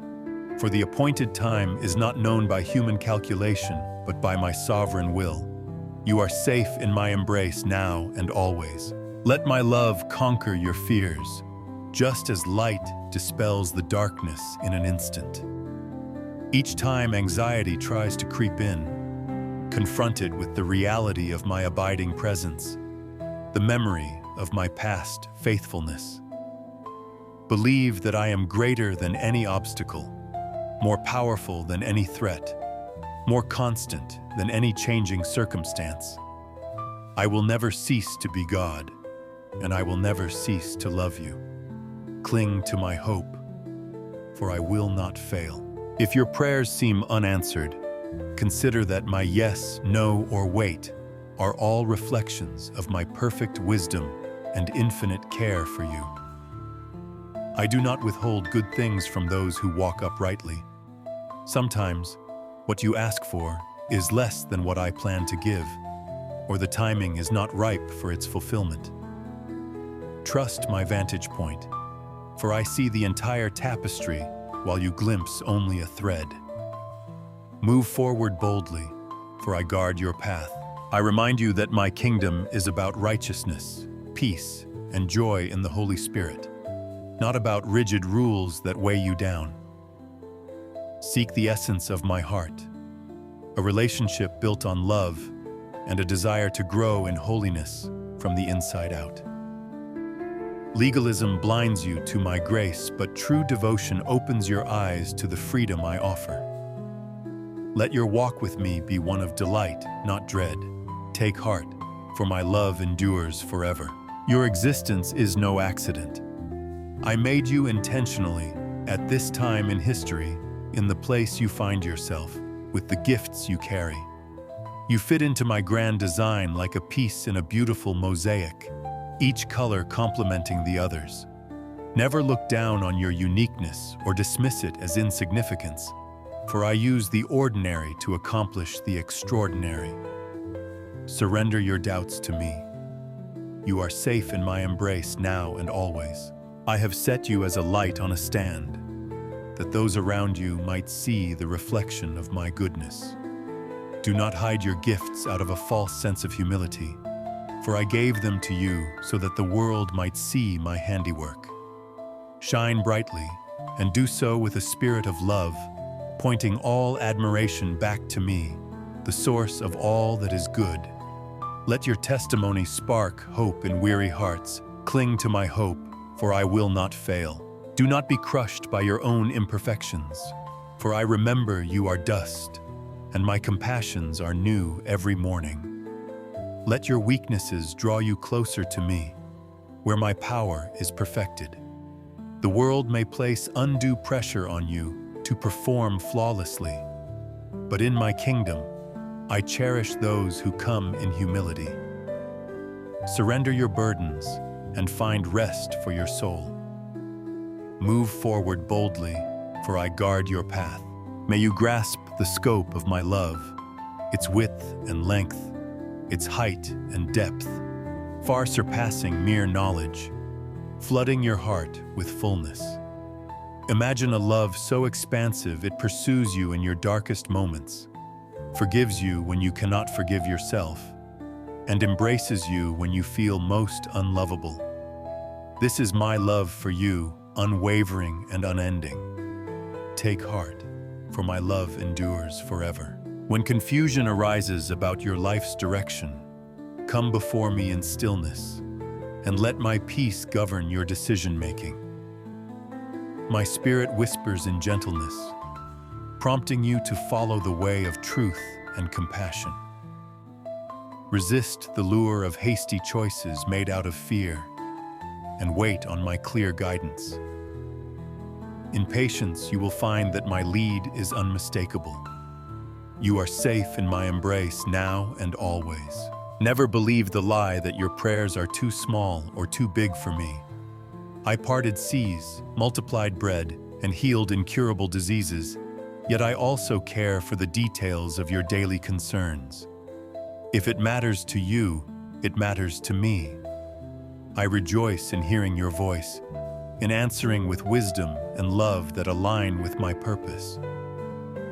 for the appointed time is not known by human calculation, but by my sovereign will. You are safe in my embrace now and always. Let my love conquer your fears, just as light dispels the darkness in an instant. Each time anxiety tries to creep in, confronted with the reality of my abiding presence, the memory of my past faithfulness. Believe that I am greater than any obstacle, more powerful than any threat, more constant than any changing circumstance. I will never cease to be God, and I will never cease to love you. Cling to my hope, for I will not fail. If your prayers seem unanswered, consider that my yes, no, or wait are all reflections of my perfect wisdom and infinite care for you. I do not withhold good things from those who walk uprightly. Sometimes, what you ask for is less than what I plan to give, or the timing is not ripe for its fulfillment. Trust my vantage point, for I see the entire tapestry while you glimpse only a thread. Move forward boldly, for I guard your path. I remind you that my kingdom is about righteousness, peace, and joy in the Holy Spirit, not about rigid rules that weigh you down. Seek the essence of my heart, a relationship built on love and a desire to grow in holiness from the inside out. Legalism blinds you to my grace, but true devotion opens your eyes to the freedom I offer. Let your walk with me be one of delight, not dread. Take heart, for my love endures forever. Your existence is no accident. I made you intentionally, at this time in history, in the place you find yourself, with the gifts you carry. You fit into my grand design like a piece in a beautiful mosaic, each color complementing the others. Never look down on your uniqueness or dismiss it as insignificance, for I use the ordinary to accomplish the extraordinary. Surrender your doubts to me. You are safe in my embrace now and always. I have set you as a light on a stand, that those around you might see the reflection of my goodness. Do not hide your gifts out of a false sense of humility, for I gave them to you so that the world might see my handiwork. Shine brightly, and do so with a spirit of love, pointing all admiration back to me, the source of all that is good. Let your testimony spark hope in weary hearts. Cling to my hope, for I will not fail. Do not be crushed by your own imperfections, for I remember you are dust, and my compassions are new every morning. Let your weaknesses draw you closer to me, where my power is perfected. The world may place undue pressure on you to perform flawlessly, but in my kingdom, I cherish those who come in humility. Surrender your burdens and find rest for your soul. Move forward boldly, for I guard your path. May you grasp the scope of my love, its width and length, its height and depth, far surpassing mere knowledge, flooding your heart with fullness. Imagine a love so expansive it pursues you in your darkest moments, forgives you when you cannot forgive yourself, and embraces you when you feel most unlovable. This is my love for you, unwavering and unending. Take heart, for my love endures forever. When confusion arises about your life's direction, come before me in stillness, and let my peace govern your decision-making. My spirit whispers in gentleness, prompting you to follow the way of truth and compassion. Resist the lure of hasty choices made out of fear, and wait on my clear guidance. In patience, you will find that my lead is unmistakable. You are safe in my embrace now and always. Never believe the lie that your prayers are too small or too big for me. I parted seas, multiplied bread, and healed incurable diseases, yet I also care for the details of your daily concerns. If it matters to you, it matters to me. I rejoice in hearing your voice, in answering with wisdom and love that align with my purpose.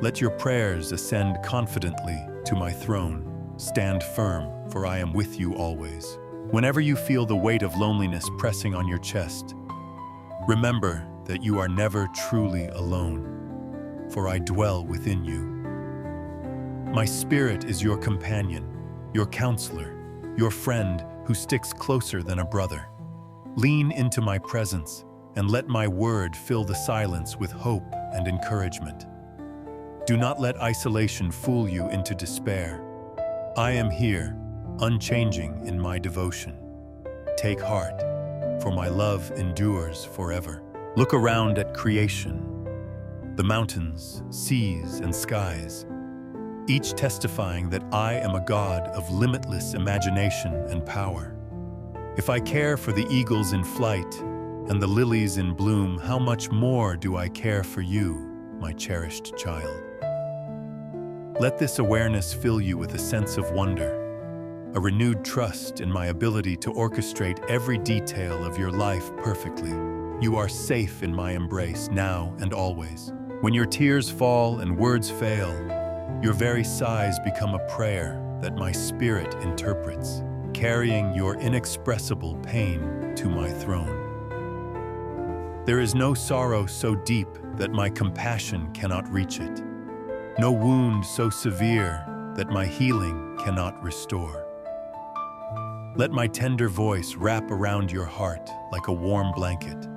Let your prayers ascend confidently to my throne. Stand firm, for I am with you always. Whenever you feel the weight of loneliness pressing on your chest, remember that you are never truly alone, for I dwell within you. My spirit is your companion, your counselor, your friend who sticks closer than a brother. Lean into my presence and let my word fill the silence with hope and encouragement. Do not let isolation fool you into despair. I am here, unchanging in my devotion. Take heart, for my love endures forever. Look around at creation, the mountains, seas, and skies, each testifying that I am a God of limitless imagination and power. If I care for the eagles in flight and the lilies in bloom, how much more do I care for you, my cherished child? Let this awareness fill you with a sense of wonder, a renewed trust in my ability to orchestrate every detail of your life perfectly. You are safe in my embrace now and always. When your tears fall and words fail, your very sighs become a prayer that my spirit interprets, carrying your inexpressible pain to my throne. There is no sorrow so deep that my compassion cannot reach it, no wound so severe that my healing cannot restore. Let my tender voice wrap around your heart like a warm blanket,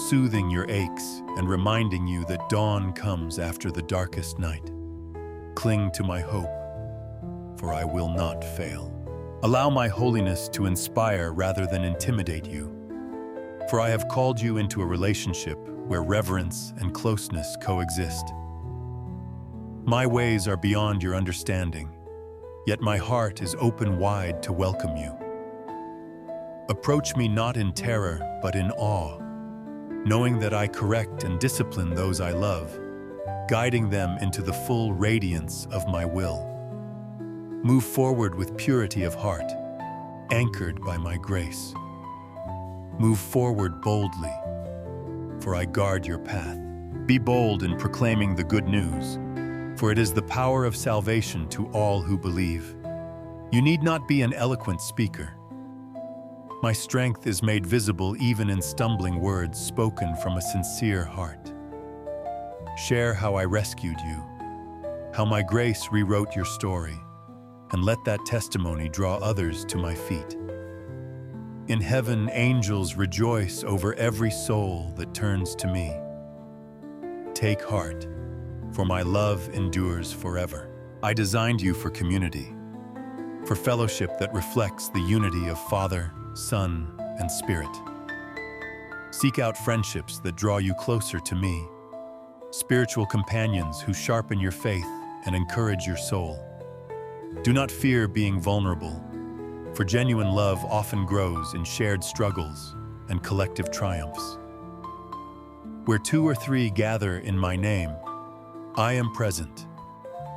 soothing your aches and reminding you that dawn comes after the darkest night. Cling to my hope, for I will not fail. Allow my holiness to inspire rather than intimidate you, for I have called you into a relationship where reverence and closeness coexist. My ways are beyond your understanding, yet my heart is open wide to welcome you. Approach me not in terror, but in awe, knowing that I correct and discipline those I love, guiding them into the full radiance of my will. Move forward with purity of heart, anchored by my grace. Move forward boldly, for I guard your path. Be bold in proclaiming the good news, for it is the power of salvation to all who believe. You need not be an eloquent speaker. My strength is made visible even in stumbling words spoken from a sincere heart. Share how I rescued you, how my grace rewrote your story, and let that testimony draw others to my feet. In heaven, angels rejoice over every soul that turns to me. Take heart, for my love endures forever. I designed you for community, for fellowship that reflects the unity of Father, Son, and Spirit. Seek out friendships that draw you closer to me, spiritual companions who sharpen your faith and encourage your soul. Do not fear being vulnerable, for genuine love often grows in shared struggles and collective triumphs. Where 2 or 3 gather in my name, I am present,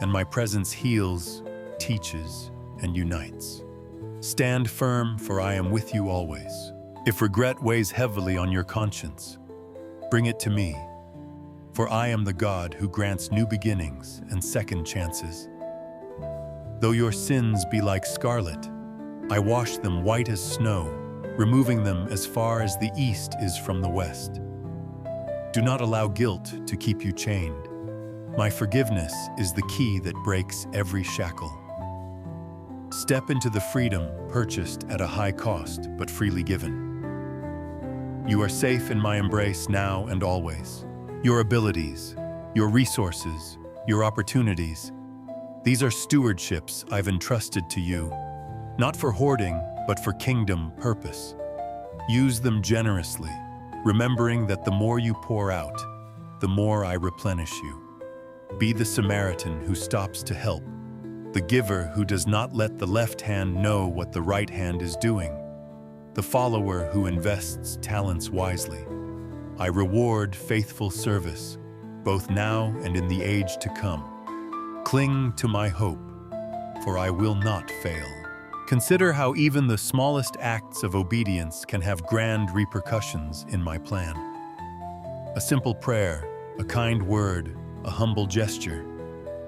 and my presence heals, teaches, and unites. Stand firm, for I am with you always. If regret weighs heavily on your conscience, bring it to me, for I am the God who grants new beginnings and second chances. Though your sins be like scarlet, I wash them white as snow, removing them as far as the east is from the west. Do not allow guilt to keep you chained. My forgiveness is the key that breaks every shackle. Step into the freedom purchased at a high cost, but freely given. You are safe in my embrace now and always. Your abilities, your resources, your opportunities, these are stewardships I've entrusted to you, not for hoarding, but for kingdom purpose. Use them generously, remembering that the more you pour out, the more I replenish you. Be the Samaritan who stops to help, the giver who does not let the left hand know what the right hand is doing, the follower who invests talents wisely. I reward faithful service, both now and in the age to come. Cling to my hope, for I will not fail. Consider how even the smallest acts of obedience can have grand repercussions in my plan. A simple prayer, a kind word, a humble gesture,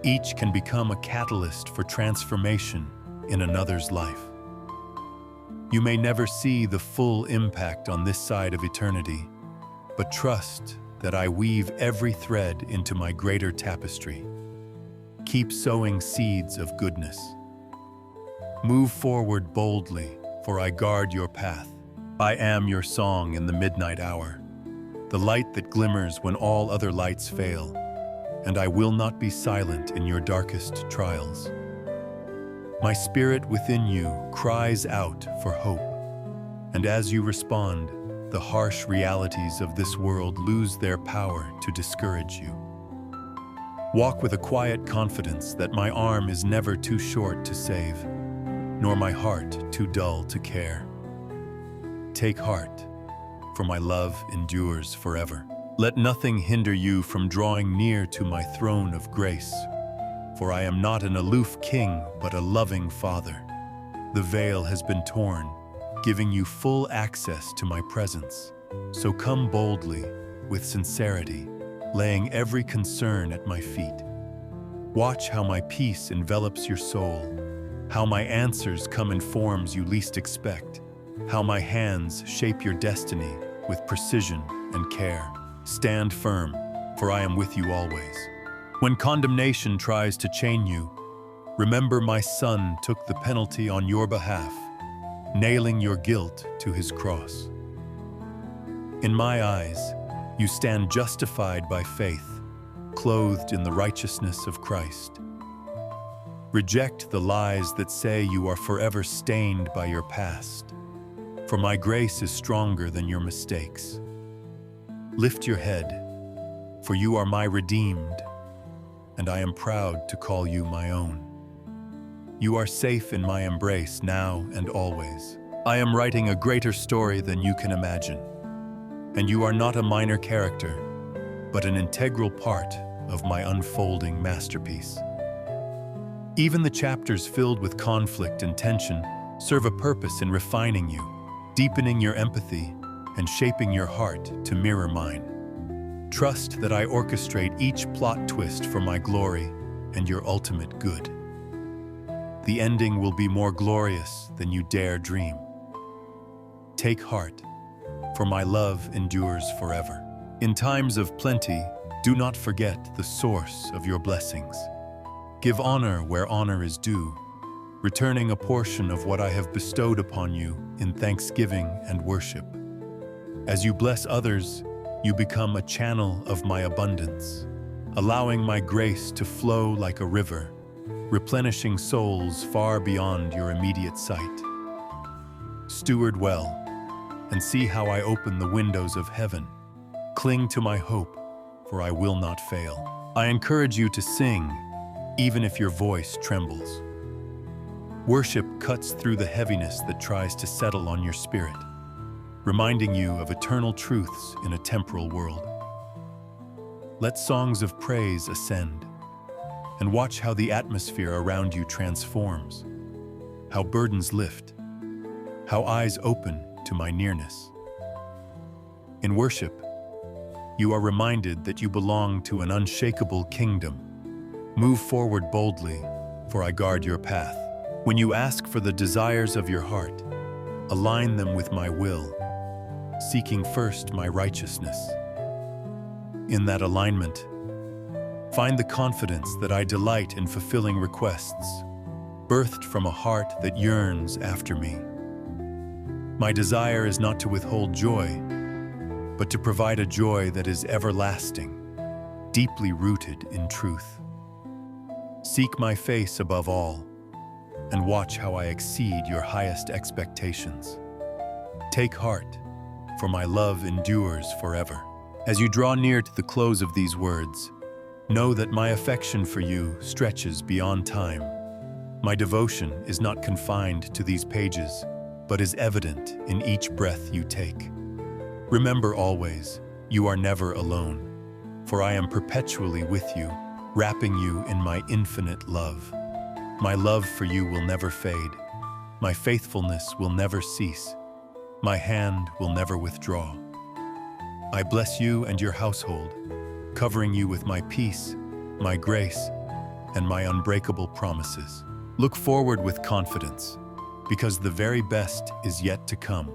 each can become a catalyst for transformation in another's life. You may never see the full impact on this side of eternity, but trust that I weave every thread into my greater tapestry. Keep sowing seeds of goodness. Move forward boldly, for I guard your path. I am your song in the midnight hour, the light that glimmers when all other lights fail, and I will not be silent in your darkest trials. My spirit within you cries out for hope, and as you respond, the harsh realities of this world lose their power to discourage you. Walk with a quiet confidence that my arm is never too short to save, nor my heart too dull to care. Take heart, for my love endures forever. Let nothing hinder you from drawing near to my throne of grace, for I am not an aloof king, but a loving Father. The veil has been torn, giving you full access to my presence. So come boldly, with sincerity, laying every concern at my feet. Watch how my peace envelops your soul, how my answers come in forms you least expect, how my hands shape your destiny with precision and care. Stand firm, for I am with you always. When condemnation tries to chain you, remember my Son took the penalty on your behalf, nailing your guilt to his cross. In my eyes, you stand justified by faith, clothed in the righteousness of Christ. Reject the lies that say you are forever stained by your past, for my grace is stronger than your mistakes. Lift your head, for you are my redeemed, and I am proud to call you my own. You are safe in my embrace now and always. I am writing a greater story than you can imagine, and you are not a minor character, but an integral part of my unfolding masterpiece. Even the chapters filled with conflict and tension serve a purpose in refining you, deepening your empathy, and shaping your heart to mirror mine. Trust that I orchestrate each plot twist for my glory and your ultimate good. The ending will be more glorious than you dare dream. Take heart, for my love endures forever. In times of plenty, do not forget the source of your blessings. Give honor where honor is due, returning a portion of what I have bestowed upon you in thanksgiving and worship. As you bless others, you become a channel of my abundance, allowing my grace to flow like a river, replenishing souls far beyond your immediate sight. Steward well, and see how I open the windows of heaven. Cling to my hope, for I will not fail. I encourage you to sing, even if your voice trembles. Worship cuts through the heaviness that tries to settle on your spirit, reminding you of eternal truths in a temporal world. Let songs of praise ascend, and watch how the atmosphere around you transforms, how burdens lift, how eyes open to my nearness. In worship, you are reminded that you belong to an unshakable kingdom. Move forward boldly, for I guard your path. When you ask for the desires of your heart, align them with my will, seeking first my righteousness. In that alignment, find the confidence that I delight in fulfilling requests, birthed from a heart that yearns after me. My desire is not to withhold joy, but to provide a joy that is everlasting, deeply rooted in truth. Seek my face above all, and watch how I exceed your highest expectations. Take heart, for my love endures forever. As you draw near to the close of these words, know that my affection for you stretches beyond time. My devotion is not confined to these pages, but is evident in each breath you take. Remember always, you are never alone, for I am perpetually with you, wrapping you in my infinite love. My love for you will never fade. My faithfulness will never cease. My hand will never withdraw. I bless you and your household, covering you with my peace, my grace, and my unbreakable promises. Look forward with confidence, because the very best is yet to come.